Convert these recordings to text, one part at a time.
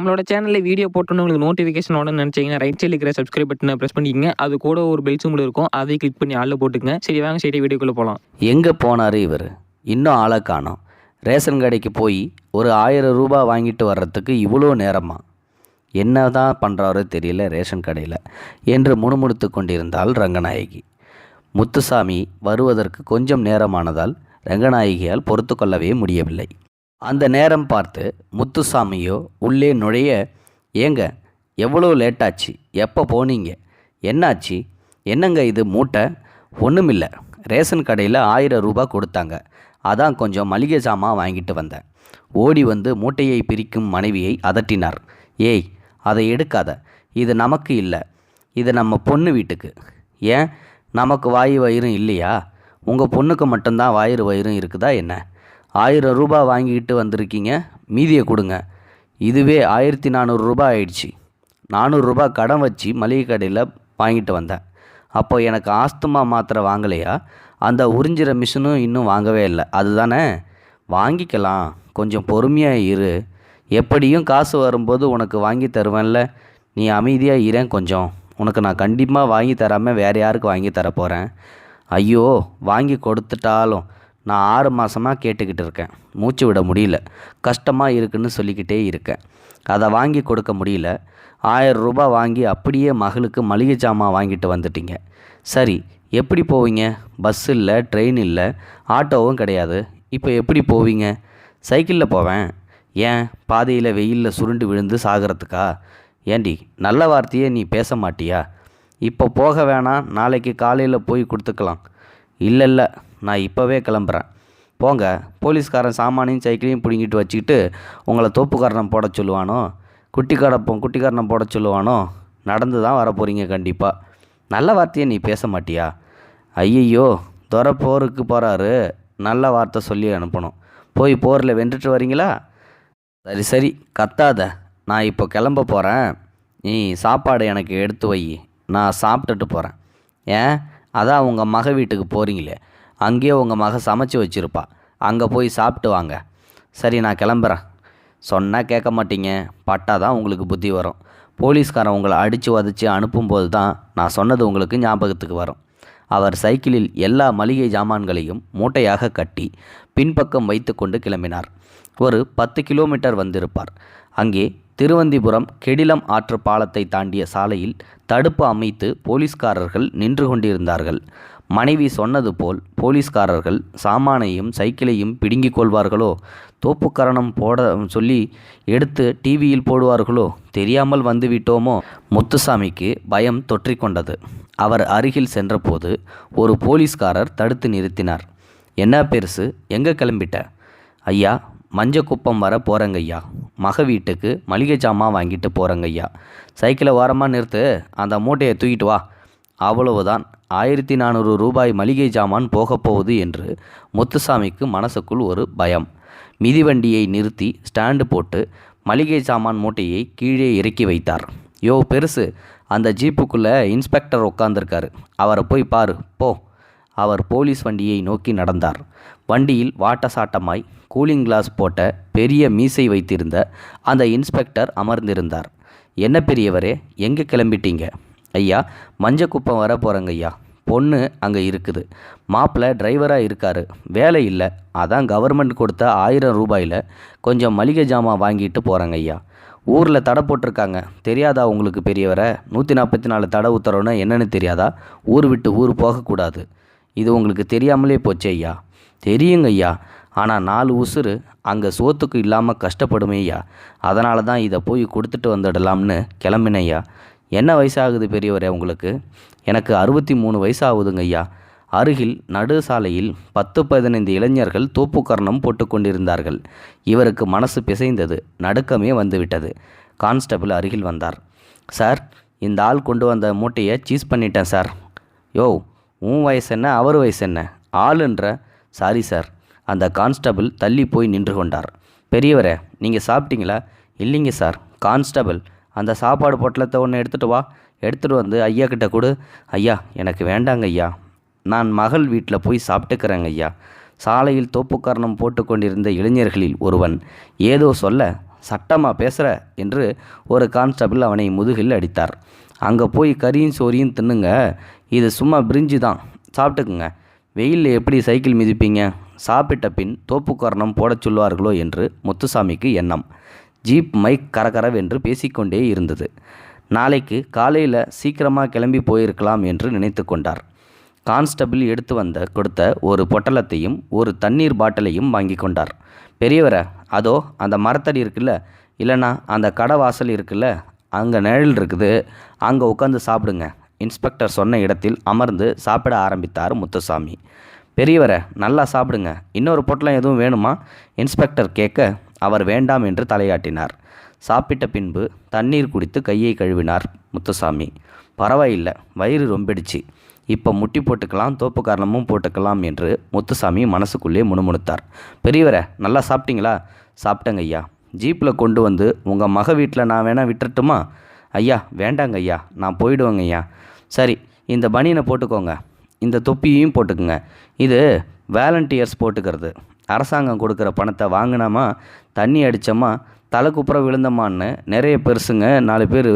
நம்மளோட சேனல்ல வீடியோ போட்டோன்னு உங்களுக்கு நோட்டிஃபிகேஷன் வரணும்னு நினைச்சீங்கன்னா ரைட் சைடில் இருக்கிற சப்ஸ்கிரைப் பட்டனை பிரஸ் பண்ணிக்கங்க. அது கூட ஒரு பெல் சிம்பிள் இருக்கும், அதை கிளிக் பண்ணி ஆளில் போட்டுக்கங்க. சரி வாங்க சரி வீடியோக்குள்ளே போகலாம். எங்கே போனார் இவர்? இன்னும் ஆளை காணோம். ரேஷன் கடைக்கு போய் ஒரு 1000 ரூபாய் வாங்கிட்டு வர்றதுக்கு இவ்வளோ நேரமா? என்ன தான் பண்ணுறாரோ தெரியல ரேஷன் கடையில் என்று முணுமுணுத்து கொண்டிருந்தாள் ரங்கநாயகி. முத்துசாமி வருவதற்கு கொஞ்சம் நேரமானதால் ரங்கநாயகியால் பொறுத்து கொள்ளவே முடியவில்லை. அந்த நேரம் பார்த்து முத்துசாமியோ உள்ளே நுழைய, ஏங்க எவ்வளோ லேட்டாச்சு, எப்போ போனீங்க, என்னாச்சு, என்னங்க இது மூட்டை? ஒன்றுமில்லை, ரேஷன் கடையில் 1000 ரூபாய் கொடுத்தாங்க, அதான் கொஞ்சம் மளிகை சாமான் வாங்கிட்டு வந்தேன். ஓடி வந்து மூட்டையை பிரிக்கும் மனைவியை அதட்டினார். ஏய், அதை எடுக்காத, இது நமக்கு இல்லை, இது நம்ம பொண்ணு வீட்டுக்கு. ஏன் நமக்கு வாயு வயிறும் இல்லையா? உங்கள் பொண்ணுக்கு மட்டும்தான் வாயிறு வயிறும் இருக்குதா என்ன? 1000 ரூபாய் வாங்கிக்கிட்டு வந்திருக்கீங்க, மீதியை கொடுங்க. இதுவே 1400 ரூபாய் ஆயிடுச்சு. 400 ரூபாய் கடன் வச்சு மளிகை கடையில் வாங்கிட்டு வந்தேன். அப்போ எனக்கு ஆஸ்துமா மாத்திரை வாங்கலையா? அந்த உறிஞ்சிற மிஷினும் இன்னும் வாங்கவே இல்லை, அதுதானே? வாங்கிக்கலாம், கொஞ்சம் பொறுமையாக இரு, எப்படியும் காசு வரும்போது உனக்கு வாங்கி தருவேன்ல, நீ அமைதியாக இரேன் கொஞ்சம். உனக்கு நான் கண்டிப்பாக வாங்கி தராமல் வேறு யாருக்கு வாங்கி தரப்போகிறேன்? ஐயோ, வாங்கி கொடுத்துட்டாலும் நான் 6 மாதமாக கேட்டுக்கிட்டு இருக்கேன், மூச்சு விட முடியல, கஷ்டமாக இருக்குன்னு சொல்லிக்கிட்டே இருக்கேன், அதை வாங்கி கொடுக்க முடியல. 1000 ரூபாய் வாங்கி அப்படியே மகளுக்கு மளிகை சாமான் வாங்கிட்டு வந்துட்டீங்க. சரி, எப்படி போவீங்க? பஸ் இல்லை, ட்ரெயின் இல்லை, ஆட்டோவும் கிடையாது, இப்போ எப்படி போவீங்க? சைக்கிளில் போவேன். ஏன், பாதையில் வெயிலில் சுருண்டு விழுந்து சாகிறதுக்கா? ஏண்டி, நல்ல வார்த்தையே நீ பேச மாட்டியா? இப்போ போக வேணாம், நாளைக்கு காலையில் போய் கொடுத்துக்கலாம். இல்லை, நான் இப்போவே கிளம்புறேன். போங்க, போலீஸ்காரன் சாமானையும் சைக்கிளையும் பிடுங்கிட்டு வச்சுக்கிட்டு உங்களை தோப்புக்காரனை போட சொல்லுவானோ, குட்டிக்காரனை போட சொல்லுவானோ? நடந்து தான் வரப்போகிறீங்க கண்டிப்பாக. நல்ல வார்த்தையை நீ பேச மாட்டியா? ஐயையோ, துறை போருக்கு போகிறாரு, நல்ல வார்த்தை சொல்லி அனுப்பணும். போய் போரில் வென்றுட்டு வரீங்களா? சரி கத்தாத, நான் இப்போ கிளம்ப போகிறேன், நீ சாப்பாடு எனக்கு எடுத்து வை, நான் சாப்பிட்டுட்டு போகிறேன். ஏன், அதான் உங்கள் மக வீட்டுக்கு போகிறீங்களே, அங்கேயே உங்கள் மக சமைச்சு வச்சுருப்பா, அங்கே போய் சாப்பிட்டு வாங்க. சரி, நான் கிளம்புறேன். சொன்னால் கேட்க மாட்டீங்க, பட்டா தான் உங்களுக்கு புத்தி வரும். போலீஸ்காரன் உங்களை அடித்து உதச்சி அனுப்பும்போது தான் நான் சொன்னது உங்களுக்கு ஞாபகத்துக்கு வரும். அவர் சைக்கிளில் எல்லா மளிகை சாமான்களையும் மூட்டையாக கட்டி பின்பக்கம் வைத்து கொண்டு கிளம்பினார். ஒரு 10 கிலோமீட்டர் வந்திருப்பார். அங்கே திருவந்திபுரம் கெடிலம் ஆற்று பாலத்தை தாண்டிய சாலையில் தடுப்பு அமைத்து போலீஸ்காரர்கள் நின்று கொண்டிருந்தார்கள். மனைவி சொன்னது போல் போலீஸ்காரர்கள் சாமானையும் சைக்கிளையும் பிடுங்கிக் கொள்வார்களோ, தோப்புக்கரணம் போட சொல்லி எடுத்து டிவியில் போடுவார்களோ, தெரியாமல் வந்துவிட்டோமோ? முத்துசாமிக்கு பயம் தொற்றிக்கொண்டது. அவர் அருகில் சென்றபோது ஒரு போலீஸ்காரர் தடுத்து நிறுத்தினார். என்ன பெருசு, எங்கே கிளம்பிட்ட? ஐயா, மஞ்சக்குப்பம் வர போகிறேங்க ஐயா, மக வீட்டுக்கு மளிகை சாமான் வாங்கிட்டு போகிறேங்க ஐயா. சைக்கிளை ஓரமாக நிறுத்து, அந்த மூட்டையை தூக்கிட்டு வா. அவ்வளவுதான், 1400 ரூபாய் மளிகை சாமான் போகப்போகுது என்று முத்துசாமிக்கு மனசுக்குள் ஒரு பயம். மிதிவண்டியை நிறுத்தி ஸ்டாண்டு போட்டு மளிகை சாமான் மூட்டையை கீழே இறக்கி வைத்தார். யோ பெருசு, அந்த ஜீப்புக்குள்ளே இன்ஸ்பெக்டர் உட்காந்துருக்காரு, அவரை போய் பாரு போ. அவர் போலீஸ் வண்டியை நோக்கி நடந்தார். வண்டியில் வாட்டசாட்டமாய் கூலிங் கிளாஸ் போட்ட பெரிய மீசை வைத்திருந்த அந்த இன்ஸ்பெக்டர் அமர்ந்திருந்தார். என்ன பெரியவரே, எங்கே கிளம்பிட்டீங்க? ஐயா, மஞ்சக்குப்பம் வர போகிறேங்க ஐயா, பொண்ணு அங்கே இருக்குது, மாப்பிள்ளை டிரைவராக இருக்கார், வேலை இல்லை, அதான் கவர்மெண்ட் கொடுத்த 1000 ரூபாயில் கொஞ்சம் மளிகை ஜாமான் வாங்கிட்டு போகிறேங்க ஐயா. ஊரில் தடை போட்டிருக்காங்க, தெரியாதா உங்களுக்கு பெரியவரை? 144 தடை உத்தரவுன்னா என்னென்னு தெரியாதா? ஊர் விட்டு ஊர் போகக்கூடாது, இது உங்களுக்கு தெரியாமலே போச்சே ஐயா. தெரியுங்க ஐயா, ஆனால் 4 உசுறு அங்கே சோத்துக்கு இல்லாமல் கஷ்டப்படுமே ஐயா, அதனால தான் இதை போய் கொடுத்துட்டு வந்துடலாம்னு கிளம்பினேன் ஐயா. என்ன வயசாகுது பெரியவரே உங்களுக்கு? எனக்கு 63 வயசு ஆகுதுங்க ஐயா. அருகில் நடு சாலையில் 10-15 இளைஞர்கள் தோப்புக்கரணம் போட்டு கொண்டிருந்தார்கள். இவருக்கு மனசு பிசைந்தது, நடுக்கமே வந்துவிட்டது. கான்ஸ்டபிள் அருகில் வந்தார். சார், இந்த ஆள் கொண்டு வந்த மூட்டையை சீஸ் பண்ணிட்டேன் சார். யோ, உன் வயசு என்ன, அவர் வயசு என்ன, ஆளுன்ற? Sorry sir. அந்த கான்ஸ்டபிள் தள்ளி போய் நின்று கொண்டார். பெரியவரே, நீங்கள் சாப்பிட்டீங்களா? இல்லைங்க சார். கான்ஸ்டபிள், அந்த சாப்பாடு பொட்டலத்தை ஒன்று எடுத்துகிட்டு வா, எடுத்துகிட்டு வந்து ஐயா கிட்ட கொடு. ஐயா, எனக்கு வேண்டாங்க ஐயா, நான் மகள் வீட்டில் போய் சாப்பிட்டுக்கிறேங்க ஐயா. சாலையில் தோப்புக்காரணம் போட்டு கொண்டிருந்த இளைஞர்களில் ஒருவன் ஏதோ சொல்ல சட்டமாக பேசுகிற என்று ஒரு கான்ஸ்டபிள் அவனை முதுகில் அடித்தார். அங்கே போய் கறியும் சோறியும் தின்னுங்க, இது சும்மா பிரிஞ்சு தான், சாப்பிட்டுக்குங்க. வெயிலில் எப்படி சைக்கிள் மிதிப்பீங்க? சாப்பிட்ட பின் தோப்புக்கரணம் போடச் சொல்வார்களோ என்று முத்துசாமிக்கு எண்ணம். ஜீப் மைக் கரகரவென்று பேசிக்கொண்டே இருந்தது. நாளைக்கு காலையில் சீக்கிரமாக கிளம்பி போயிருக்கலாம் என்று நினைத்து கொண்டார். கான்ஸ்டபிள் எடுத்து கொடுத்த ஒரு பொட்டலத்தையும் ஒரு தண்ணீர் பாட்டிலையும் வாங்கி கொண்டார். பெரியவரை, அதோ அந்த மரத்தடி இருக்குல்ல, இல்லைனா அந்த கடை வாசல் இருக்குல்ல, அங்கே நிழல் இருக்குது, அங்கே உட்காந்து சாப்பிடுங்க. இன்ஸ்பெக்டர் சொன்ன இடத்தில் அமர்ந்து சாப்பிட ஆரம்பித்தார் முத்துசாமி. பெரியவரை, நல்லா சாப்பிடுங்க, இன்னொரு பொட்டலம் எதுவும் வேணுமா? இன்ஸ்பெக்டர் கேட்க அவர் வேண்டாம் என்று தலையாட்டினார். சாப்பிட்ட பின்பு தண்ணீர் குடித்து கையை கழுவினார் முத்துசாமி. பரவாயில்லை, வயிறு ரொம்பிடுச்சு, இப்போ முட்டி போட்டுக்கலாம், தோப்பு காரணமும் போட்டுக்கலாம் என்று முத்துசாமி மனசுக்குள்ளே முணுமுணுத்தார். பெரியவரை, நல்லா சாப்பிட்டீங்களா? சாப்பிட்டேங்க ஐயா. ஜீப்பில் கொண்டு வந்து உங்கள் மக வீட்டில் நான் வேணால் விட்டுட்டுமா? ஐயா வேண்டாங்க ஐயா, நான் போயிடுவேங்க ஐயா. சரி, இந்த பனியனை போட்டுக்கோங்க, இந்த தொப்பியையும் போட்டுக்குங்க. இது வாலண்டியர்ஸ் போட்டுக்கிறது. அரசாங்கம் கொடுக்குற பணத்தை வாங்கினாமா, தண்ணி அடித்தோமா, தலை குப்புற விழுந்தமான்னு நிறைய பெருசுங்க 4 பேர்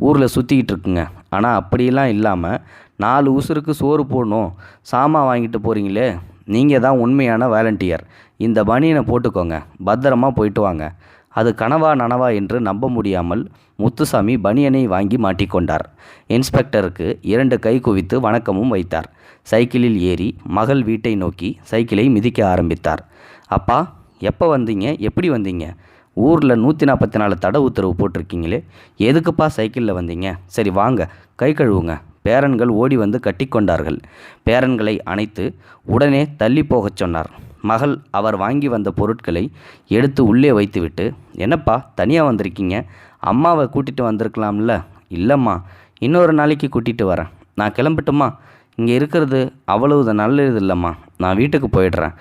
ஊரில் சுற்றிக்கிட்டு இருக்குங்க. ஆனால் அப்படியெல்லாம் இல்லாமல் 4 உசுருக்கு சோறு போடணும் சாமான் வாங்கிட்டு போகிறீங்களே, நீங்கள் தான் உண்மையான வாலண்டியர். இந்த பனியனை போட்டுக்கோங்க, பத்திரமா போயிட்டு வாங்க. அது கனவா நனவா என்று நம்ப முடியாமல் முத்துசாமி பனியனை வாங்கி மாட்டிக்கொண்டார். இன்ஸ்பெக்டருக்கு 2 கை குவித்து வணக்கமும் வைத்தார். சைக்கிளில் ஏறி மகள் வீட்டை நோக்கி சைக்கிளை மிதிக்க ஆரம்பித்தார். அப்பா, எப்போ வந்தீங்க? எப்படி வந்தீங்க? ஊரில் 144 தடை உத்தரவு போட்டிருக்கீங்களே, எதுக்குப்பா சைக்கிளில் வந்தீங்க? சரி வாங்க, கை கழுவுங்க. பேரன்கள் ஓடி வந்து கட்டிக்கொண்டார்கள். பேரன்களை அணைத்து உடனே தள்ளி போகச் சொன்னார். மகள் அவர் வாங்கி வந்த பொருட்களை எடுத்து உள்ளே வைத்துவிட்டு, என்னப்பா தனியாக வந்திருக்கீங்க? அம்மாவை கூட்டிகிட்டு வந்திருக்கலாம்ல? இல்லைம்மா, இன்னொரு நாளைக்கு கூட்டிகிட்டு வரேன். நான் கிளம்பட்டுமா? இங்கே இருக்கிறது அவ்வளவு நல்லது இல்லைம்மா, நான் வீட்டுக்கு போயிடுறேன்.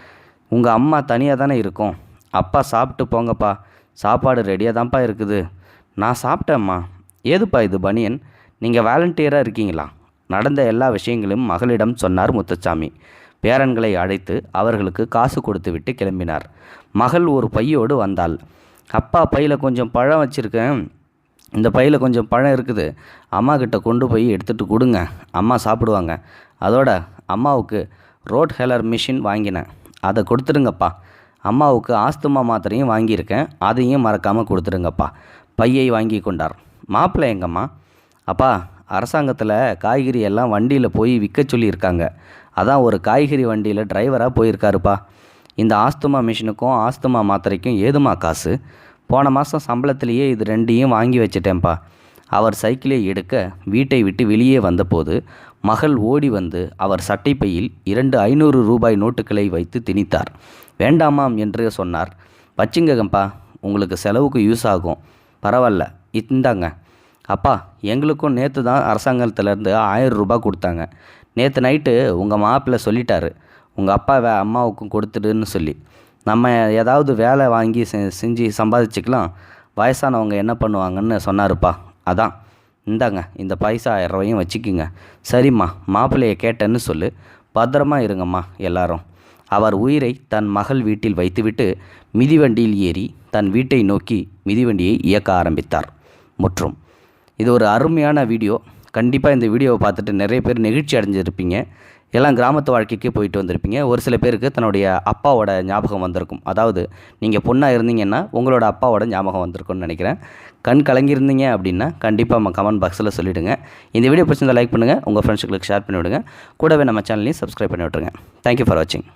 உங்கள் அம்மா தனியாக தானே இருக்கும். அப்பா சாப்பிட்டு போங்கப்பா, சாப்பாடு ரெடியாக தான்ப்பா இருக்குது. நான் சாப்பிட்டேம்மா. ஏதுப்பா இது பனியன்? நீங்கள் வாலண்டியராக இருக்கீங்களா? நடந்த எல்லா விஷயங்களையும் மகளிடம் சொன்னார் முத்துசாமி. பேரன்களை அழைத்து அவர்களுக்கு காசு கொடுத்து விட்டு கிளம்பினார். மகள் ஒரு பையோடு வந்தாள். அப்பா, பையில் கொஞ்சம் பழம் வச்சுருக்கேன், இந்த பையில் கொஞ்சம் பழம் இருக்குது, அம்மா கிட்ட கொண்டு போய் எடுத்துகிட்டு கொடுங்க, அம்மா சாப்பிடுவாங்க. அதோட அம்மாவுக்கு ரோட் ஹெலர் மிஷின் வாங்கினேன், அதை கொடுத்துருங்கப்பா. அம்மாவுக்கு ஆஸ்துமா மாத்திரையும் வாங்கியிருக்கேன், அதையும் மறக்காமல் கொடுத்துருங்கப்பா. பையை வாங்கி கொண்டார். மாப்பிள்ளை எங்கம்மா? அப்பா, அரசாங்கத்தில் காய்கறி எல்லாம் வண்டியில் போய் விற்க சொல்லியிருக்காங்க, அதான் ஒரு காய்கறி வண்டியில் டிரைவராக போயிருக்காருப்பா. இந்த ஆஸ்துமா மிஷினுக்கும் ஆஸ்துமா மாத்திரைக்கும் ஏதுமா காசு? போன மாதம் சம்பளத்திலேயே இது 2ஐயும் வாங்கி வச்சிட்டேன்ப்பா. அவர் சைக்கிளை எடுக்க வீட்டை விட்டு வெளியே வந்தபோது மகள் ஓடி வந்து அவர் சட்டைப்பையில் 2 500 ரூபாய் நோட்டுகளை வைத்து திணித்தார். வேண்டாமாம் என்று சொன்னார். வச்சுங்கப்பா, உங்களுக்கு செலவுக்கு யூஸ் ஆகும், பரவாயில்ல, இந்தாங்க. அப்பா, எங்களுக்கும் நேற்று தான் அரசாங்கத்திலேருந்து 1000 ரூபாய் கொடுத்தாங்க. நேற்று நைட்டு உங்கள் மாப்பிள்ளை சொல்லிட்டாரு, உங்கள் அப்பா அம்மாவுக்கும் கொடுத்துடுன்னு சொல்லி. நம்ம ஏதாவது வேலை வாங்கி செஞ்சு சம்பாதிச்சுக்கலாம், வயசானவங்க என்ன பண்ணுவாங்கன்னு சொன்னாருப்பா. அதான் இந்தாங்க, இந்த பைசா 1000 ரூபாயும் வச்சுக்கிங்க. சரிம்மா, மாப்பிள்ளையை கேட்டேன்னு சொல்லு, பத்திரமா இருங்கம்மா எல்லாரும். அவர் உயிரை தன் மகள் வீட்டில் வைத்துவிட்டு மிதிவண்டியில் ஏறி தன் வீட்டை நோக்கி மிதிவண்டியை இயக்க ஆரம்பித்தார். முற்றும். இது ஒரு அருமையான வீடியோ. கண்டிப்பாக இந்த வீடியோவை பார்த்துட்டு நிறைய பேர் நெகிழ்ச்சி அடைஞ்சிருப்பீங்க. எல்லாம் கிராமத்து வாழ்க்கைக்கு போயிட்டு வந்திருப்பீங்க. ஒரு சில பேருக்கு தன்னுடைய அப்பாவோட ஞாபகம் வந்திருக்கும். அதாவது நீங்கள் பொண்ணாக இருந்தீங்கன்னா உங்களோட அப்பாவோட ஞாபகம் வந்திருக்கும்னு நினைக்கிறேன். கண் கலங்கியிருந்தீங்க அப்படின்னா கண்டிப்பாக கமெண்ட் பாக்ஸில் சொல்லிவிடுங்க. இந்த வீடியோ பிடிச்சிருந்தால் லைக் பண்ணுங்கள், உங்கள் ஃப்ரெண்ட்ஸுங்களுக்கு ஷேர் பண்ணிவிடுங்க. கூடவே நம்ம சேனலையும் சப்ஸ்கிரைப் பண்ணி விட்ருங்க. தேங்க்யூ ஃபார் வாட்சிங்.